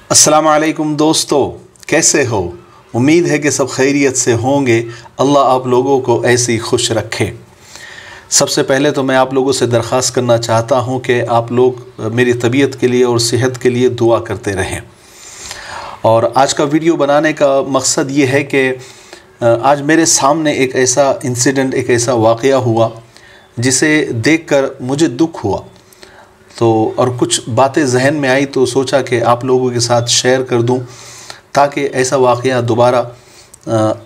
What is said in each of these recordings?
अस्सलामुअलैकुम दोस्तों, कैसे हो? उम्मीद है कि सब खैरियत से होंगे। अल्लाह आप लोगों को ऐसे ही खुश रखे। सबसे पहले तो मैं आप लोगों से दरख्वास्त करना चाहता हूं कि आप लोग मेरी तबीयत के लिए और सेहत के लिए दुआ करते रहें। और आज का वीडियो बनाने का मकसद ये है कि आज मेरे सामने एक ऐसा इंसिडेंट, एक ऐसा वाक़या हुआ जिसे देखकर मुझे दुख हुआ। तो और कुछ बातें जहन में आई तो सोचा कि आप लोगों के साथ शेयर कर दूं ताकि ऐसा वाक़या दोबारा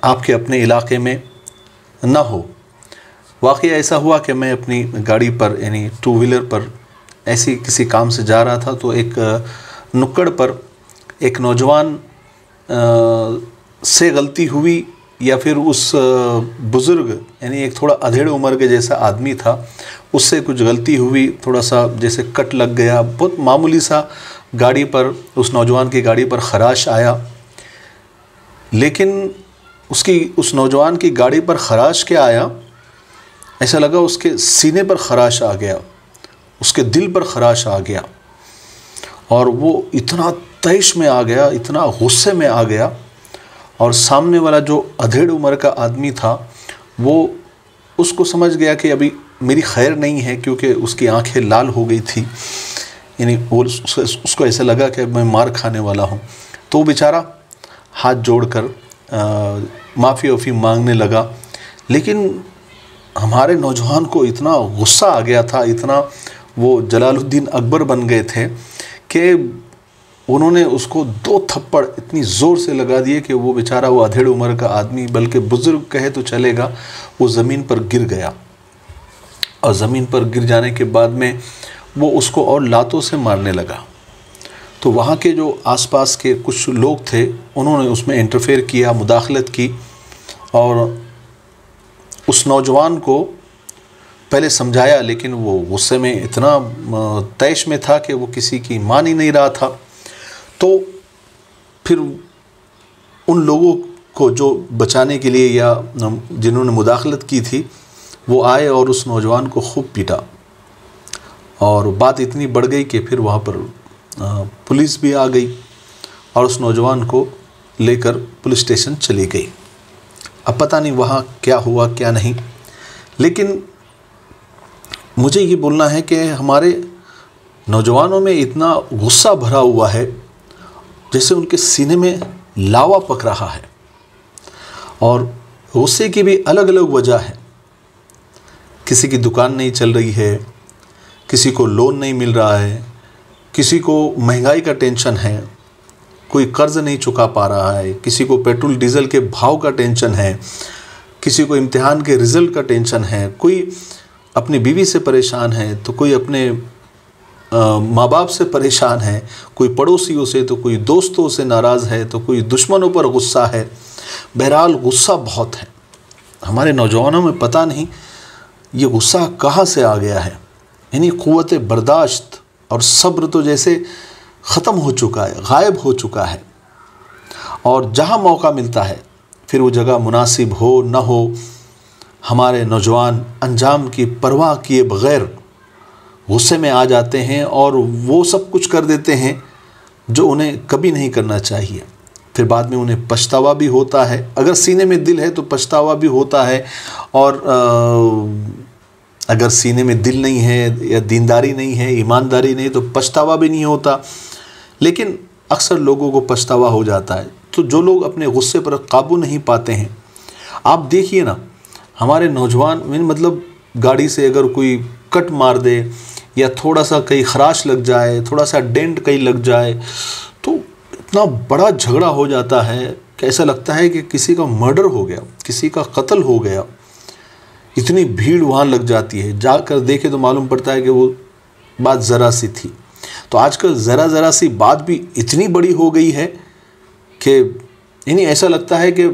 आपके अपने इलाके में ना हो। वाक़या ऐसा हुआ कि मैं अपनी गाड़ी पर यानी टू व्हीलर पर ऐसी किसी काम से जा रहा था तो एक नुक्कड़ पर एक नौजवान से गलती हुई या फिर उस बुज़ुर्ग यानी एक थोड़ा अधेड़ उम्र के जैसा आदमी था, उससे कुछ गलती हुई, थोड़ा सा जैसे कट लग गया, बहुत मामूली सा गाड़ी पर, उस नौजवान की गाड़ी पर खराश आया। लेकिन उस नौजवान की गाड़ी पर खराश क्या आया, ऐसा लगा उसके सीने पर खराश आ गया, उसके दिल पर खराश आ गया और वो इतना तैश में आ गया, इतना गुस्से में आ गया। और सामने वाला जो अधेड़ उम्र का आदमी था वो उसको समझ गया कि अभी मेरी खैर नहीं है, क्योंकि उसकी आंखें लाल हो गई थी, यानी वो उसको ऐसा लगा कि मैं मार खाने वाला हूँ। तो वो बेचारा हाथ जोड़कर माफ़ी वाफ़ी मांगने लगा। लेकिन हमारे नौजवान को इतना गुस्सा आ गया था, इतना वो जलालुद्दीन अकबर बन गए थे कि उन्होंने उसको 2 थप्पड़ इतनी ज़ोर से लगा दिए कि वो बेचारा, वो अधेड़ उम्र का आदमी, बल्कि बुज़ुर्ग कहे तो चलेगा, वो ज़मीन पर गिर गया। और ज़मीन पर गिर जाने के बाद में वो उसको और लातों से मारने लगा। तो वहाँ के जो आसपास के कुछ लोग थे उन्होंने उसमें इंटरफेयर किया, मुदाखलत की और उस नौजवान को पहले समझाया, लेकिन वो गुस्से में इतना तैश में था कि वो किसी की मान ही नहीं रहा था। तो फिर उन लोगों को जो बचाने के लिए या जिन्होंने मुदाखलत की थी वो आए और उस नौजवान को खूब पीटा और बात इतनी बढ़ गई कि फिर वहाँ पर पुलिस भी आ गई और उस नौजवान को लेकर पुलिस स्टेशन चली गई। अब पता नहीं वहाँ क्या हुआ क्या नहीं, लेकिन मुझे ये बोलना है कि हमारे नौजवानों में इतना गुस्सा भरा हुआ है जैसे उनके सीने में लावा पक रहा है। और गुस्से की भी अलग अलग वजह है। किसी की दुकान नहीं चल रही है, किसी को लोन नहीं मिल रहा है, किसी को महंगाई का टेंशन है, कोई कर्ज़ नहीं चुका पा रहा है, किसी को पेट्रोल डीजल के भाव का टेंशन है, किसी को इम्तिहान के रिज़ल्ट का टेंशन है, कोई अपनी बीवी से परेशान है तो कोई अपने माँ बाप से परेशान है, कोई पड़ोसियों से, तो कोई दोस्तों से नाराज़ है, तो कोई दुश्मनों पर गुस्सा है। बहरहाल गुस्सा बहुत है हमारे नौजवानों में। पता नहीं ये गुस्सा कहाँ से आ गया है, यानी क़ुव्वत बर्दाश्त और सब्र तो जैसे ख़त्म हो चुका है, गायब हो चुका है। और जहाँ मौका मिलता है फिर वो जगह मुनासिब हो न हो, हमारे नौजवान अंजाम की परवाह किए बग़ैर गुस्से में आ जाते हैं और वो सब कुछ कर देते हैं जो उन्हें कभी नहीं करना चाहिए। फिर बाद में उन्हें पछतावा भी होता है। अगर सीने में दिल है तो पछतावा भी होता है, और अगर सीने में दिल नहीं है या दीनदारी नहीं है, ईमानदारी नहीं, तो पछतावा भी नहीं होता। लेकिन अक्सर लोगों को पछतावा हो जाता है। तो जो लोग अपने गुस्से पर काबू नहीं पाते हैं, आप देखिए ना, हमारे नौजवान मतलब गाड़ी से अगर कोई कट मार दे या थोड़ा सा कहीं खराश लग जाए, थोड़ा सा डेंट कहीं लग जाए, तो इतना बड़ा झगड़ा हो जाता है कि ऐसा लगता है कि किसी का मर्डर हो गया, किसी का कत्ल हो गया। इतनी भीड़ वहाँ लग जाती है, जाकर देखे तो मालूम पड़ता है कि वो बात ज़रा सी थी। तो आजकल ज़रा सी बात भी इतनी बड़ी हो गई है कि यानी ऐसा लगता है कि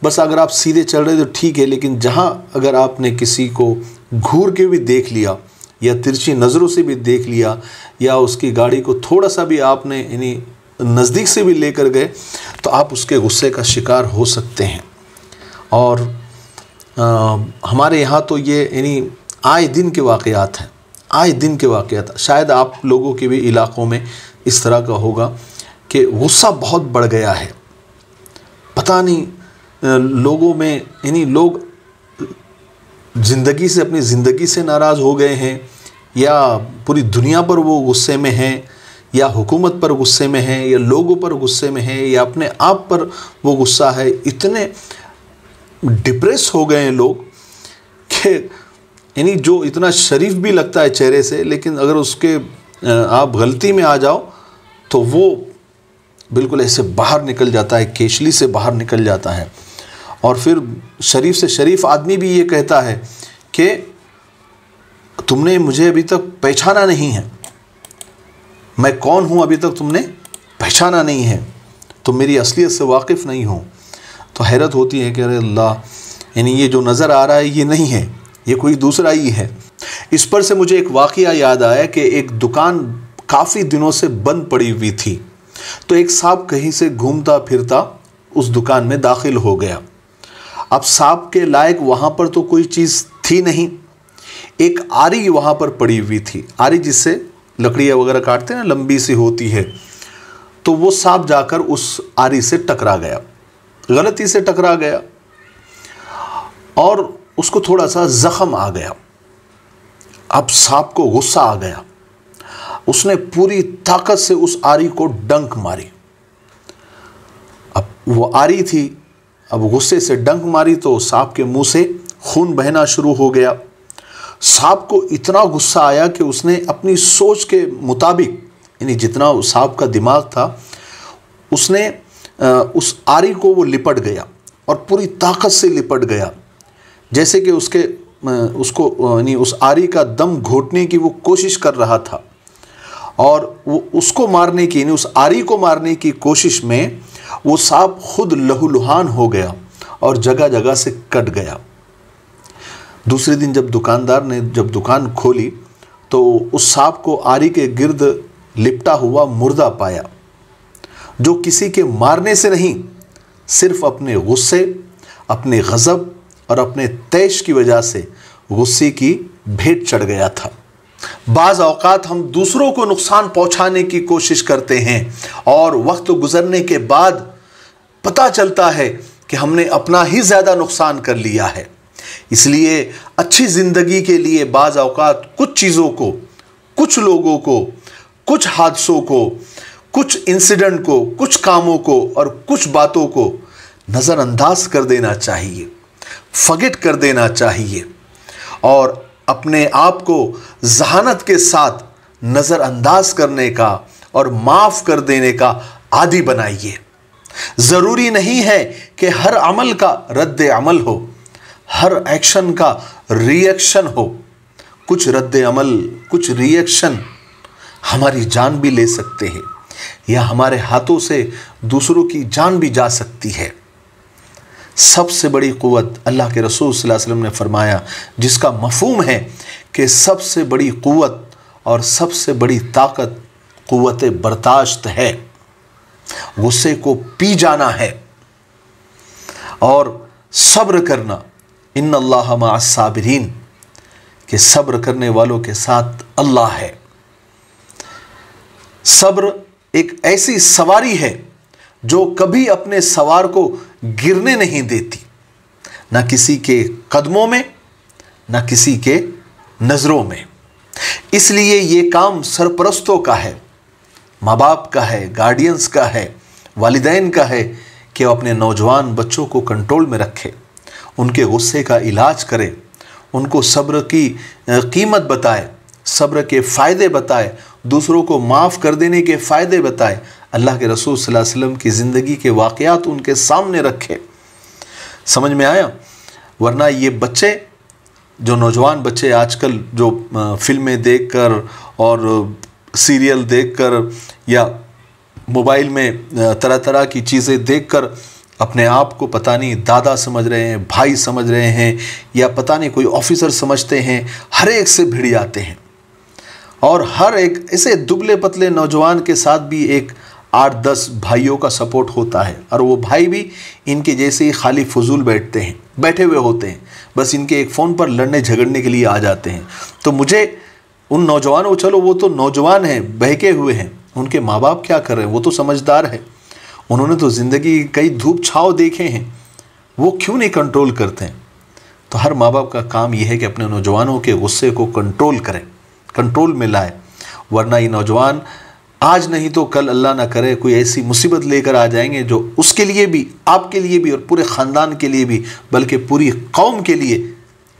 बस अगर आप सीधे चल रहे तो ठीक है, लेकिन जहाँ अगर आपने किसी को घूर के भी देख लिया या तिरछी नज़रों से भी देख लिया या उसकी गाड़ी को थोड़ा सा भी आपने यानी नज़दीक से भी लेकर गए तो आप उसके गुस्से का शिकार हो सकते हैं। और हमारे यहाँ तो ये यानी आए दिन के वाक़यात हैं। शायद आप लोगों के भी इलाक़ों में इस तरह का होगा कि गुस्सा बहुत बढ़ गया है। पता नहीं लोगों में, यानी लोग ज़िंदगी से, अपनी ज़िंदगी से नाराज़ हो गए हैं, या पूरी दुनिया पर वो गुस्से में हैं, या हुकूमत पर गुस्से में हैं, या लोगों पर गुस्से में हैं, या अपने आप पर वो गुस्सा है। इतने डिप्रेस हो गए हैं लोग कि यानी जो इतना शरीफ भी लगता है चेहरे से, लेकिन अगर उसके आप गलती में आ जाओ तो वो बिल्कुल ऐसे बाहर निकल जाता है, केशली से बाहर निकल जाता है। और फिर शरीफ से शरीफ आदमी भी ये कहता है कि तुमने मुझे अभी तक पहचाना नहीं है, मैं कौन हूँ अभी तक तुमने पहचाना नहीं है, तुम मेरी असलियत से वाकिफ़ नहीं हो। तो हैरत होती है कि अरे अल्लाह, यानी ये जो नज़र आ रहा है ये नहीं है, ये कोई दूसरा ही है। इस पर से मुझे एक वाक़या याद आया कि एक दुकान काफ़ी दिनों से बंद पड़ी हुई थी, तो एक सांप कहीं से घूमता फिरता उस दुकान में दाखिल हो गया। अब सांप के लायक वहाँ पर तो कोई चीज़ थी नहीं, एक आरी वहाँ पर पड़ी हुई थी। आरी जिससे लकड़ियाँ वगैरह काटते हैं ना, लंबी सी होती है। तो वो सांप जाकर उस आरी से टकरा गया, गलती से टकरा गया, और उसको थोड़ा सा ज़ख़म आ गया। अब सांप को गुस्सा आ गया, उसने पूरी ताकत से उस आरी को डंक मारी। अब वो आरी थी, अब गुस्से से डंक मारी तो सांप के मुंह से खून बहना शुरू हो गया। सांप को इतना गुस्सा आया कि उसने अपनी सोच के मुताबिक, यानी जितना सांप का दिमाग था, उसने उस आरी को वो लिपट गया और पूरी ताकत से लिपट गया, जैसे कि उसको यानी उस आरी का दम घोटने की वो कोशिश कर रहा था। और वो उसको मारने की, यानी उस आरी को मारने की कोशिश में वो सांप खुद लहूलुहान हो गया और जगह जगह से कट गया। दूसरे दिन जब दुकानदार ने जब दुकान खोली तो उस सांप को आरी के गिर्द लिपटा हुआ मुर्दा पाया, जो किसी के मारने से नहीं, सिर्फ अपने गुस्से, अपने गज़ब और अपने तैश की वजह से गुस्से की भेंट चढ़ गया था। बाज़ औक़ात हम दूसरों को नुकसान पहुंचाने की कोशिश करते हैं और वक्त गुजरने के बाद पता चलता है कि हमने अपना ही ज़्यादा नुकसान कर लिया है। इसलिए अच्छी ज़िंदगी के लिए बाज़ औक़ात कुछ चीज़ों को, कुछ लोगों को, कुछ हादसों को, कुछ इंसिडेंट को, कुछ कामों को और कुछ बातों को नज़रअंदाज कर देना चाहिए, फॉरगेट कर देना चाहिए, और अपने आप को ज़हानत के साथ नज़रअंदाज करने का और माफ़ कर देने का आदी बनाइए। ज़रूरी नहीं है कि हर अमल का रद्द अमल हो, हर एक्शन का रिएक्शन हो। कुछ रद्द अमल, कुछ रिएक्शन हमारी जान भी ले सकते हैं, या हमारे हाथों से दूसरों की जान भी जा सकती है। सबसे बड़ी क़ुव्वत, अल्लाह के रसूल सल्लल्लाहु अलैहि वसल्लम ने फरमाया, जिसका मफ़हूम है कि सबसे बड़ी क़ुव्वत और सबसे बड़ी ताकत क़ुव्वत बर्दाश्त है, गुस्से को पी जाना है और सब्र करना। इन्नल्लाह मअस साबिरीन, कि सब्र करने वालों के साथ अल्लाह है। सब्र एक ऐसी सवारी है जो कभी अपने सवार को गिरने नहीं देती, ना किसी के कदमों में, ना किसी के नज़रों में। इसलिए ये काम सरपरस्तों का है, माँ बाप का है, गार्डियंस का है, वालिदैन का है कि वो अपने नौजवान बच्चों को कंट्रोल में रखे, उनके गुस्से का इलाज करे, उनको सब्र की कीमत बताए, सब्र के फ़ायदे बताए, दूसरों को माफ़ कर देने के फ़ायदे बताए, अल्लाह के रसूल सल्लल्लाहु अलैहि वसल्लम की ज़िंदगी के वाक़यात उनके सामने रखे। समझ में आया? वरना ये बच्चे, जो नौजवान बच्चे आजकल जो फ़िल्में देखकर और सीरियल देखकर या मोबाइल में तरह तरह की चीज़ें देखकर अपने आप को पता नहीं दादा समझ रहे हैं, भाई समझ रहे हैं, या पता नहीं कोई ऑफिसर समझते हैं, हर एक से भिड़ जाते हैं। और हर एक ऐसे दुबले पतले नौजवान के साथ भी एक 8-10 भाइयों का सपोर्ट होता है, और वो भाई भी इनके जैसे ही खाली फजूल बैठे हुए होते हैं, बस इनके एक फ़ोन पर लड़ने झगड़ने के लिए आ जाते हैं। तो मुझे उन नौजवानों, चलो वो तो नौजवान हैं, बहके हुए हैं, उनके माँ बाप क्या कर रहे हैं, वो तो समझदार है, उन्होंने तो ज़िंदगी कई धूप छाव देखे हैं, वो क्यों नहीं कंट्रोल करते हैं। तो हर माँ बाप का काम यह है कि अपने नौजवानों के गुस्से को कंट्रोल करें, कंट्रोल में लाए, वरना ये नौजवान आज नहीं तो कल अल्लाह ना करे कोई ऐसी मुसीबत लेकर आ जाएंगे जो उसके लिए भी, आपके लिए भी और पूरे ख़ानदान के लिए भी, बल्कि पूरी कौम के लिए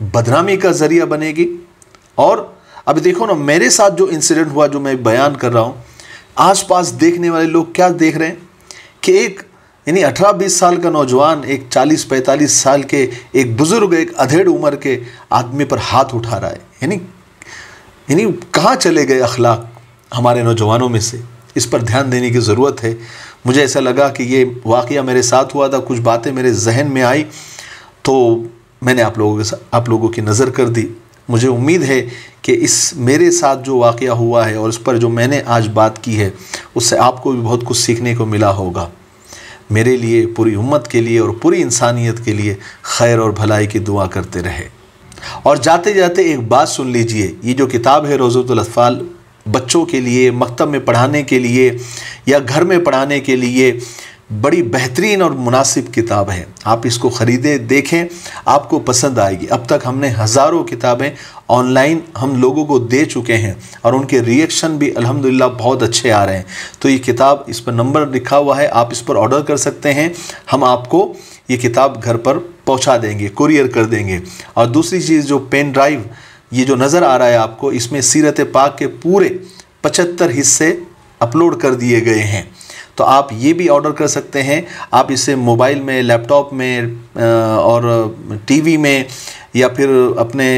बदनामी का ज़रिया बनेगी। और अभी देखो ना, मेरे साथ जो इंसिडेंट हुआ, जो मैं बयान कर रहा हूँ, आसपास देखने वाले लोग क्या देख रहे हैं कि एक यानी 18-20 साल का नौजवान एक 40-45 साल के एक बुज़ुर्ग, एक अधेड़ उम्र के आदमी पर हाथ उठा रहा है। यानी कहाँ चले गए अखलाक हमारे नौजवानों में से। इस पर ध्यान देने की ज़रूरत है। मुझे ऐसा लगा कि ये वाक़या मेरे साथ हुआ था, कुछ बातें मेरे जहन में आई तो मैंने आप लोगों की नज़र कर दी। मुझे उम्मीद है कि इस मेरे साथ जो वाक़या हुआ है और उस पर जो मैंने आज बात की है, उससे आपको भी बहुत कुछ सीखने को मिला होगा। मेरे लिए, पूरी उम्मत के लिए और पूरी इंसानियत के लिए खैर और भलाई की दुआ करते रहे। और जाते जाते एक बात सुन लीजिए, ये जो किताब है रोज़तुल अत्फ़ाल, बच्चों के लिए मकतब में पढ़ाने के लिए या घर में पढ़ाने के लिए बड़ी बेहतरीन और मुनासिब किताब है। आप इसको ख़रीदें, देखें, आपको पसंद आएगी। अब तक हमने हज़ारों किताबें ऑनलाइन हम लोगों को दे चुके हैं और उनके रिएक्शन भी अल्हम्दुलिल्लाह बहुत अच्छे आ रहे हैं। तो ये किताब, इस पर नंबर लिखा हुआ है, आप इस पर ऑर्डर कर सकते हैं। हम आपको ये किताब घर पर पहुंचा देंगे, कुरियर कर देंगे। और दूसरी चीज़, जो पेन ड्राइव ये जो नज़र आ रहा है आपको, इसमें सीरत पाक के पूरे 75 हिस्से अपलोड कर दिए गए हैं। तो आप ये भी ऑर्डर कर सकते हैं। आप इसे मोबाइल में, लैपटॉप में और टीवी में या फिर अपने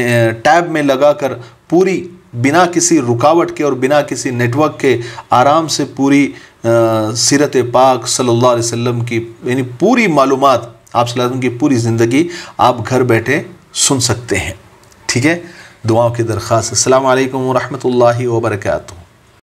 टैब में लगाकर पूरी, बिना किसी रुकावट के और बिना किसी नेटवर्क के आराम से पूरी सीरत पाक सल्लल्लाहु अलैहि वसल्लम की यानी पूरी मालूमात, आप सल्लल्लाहु अलैहि वसल्लम की पूरी ज़िंदगी आप घर बैठे सुन सकते हैं। ठीक है, दुआओं की दरख्वास्त। अस्सलामु अलैकुम व रहमतुल्लाहि व बरकातुहू।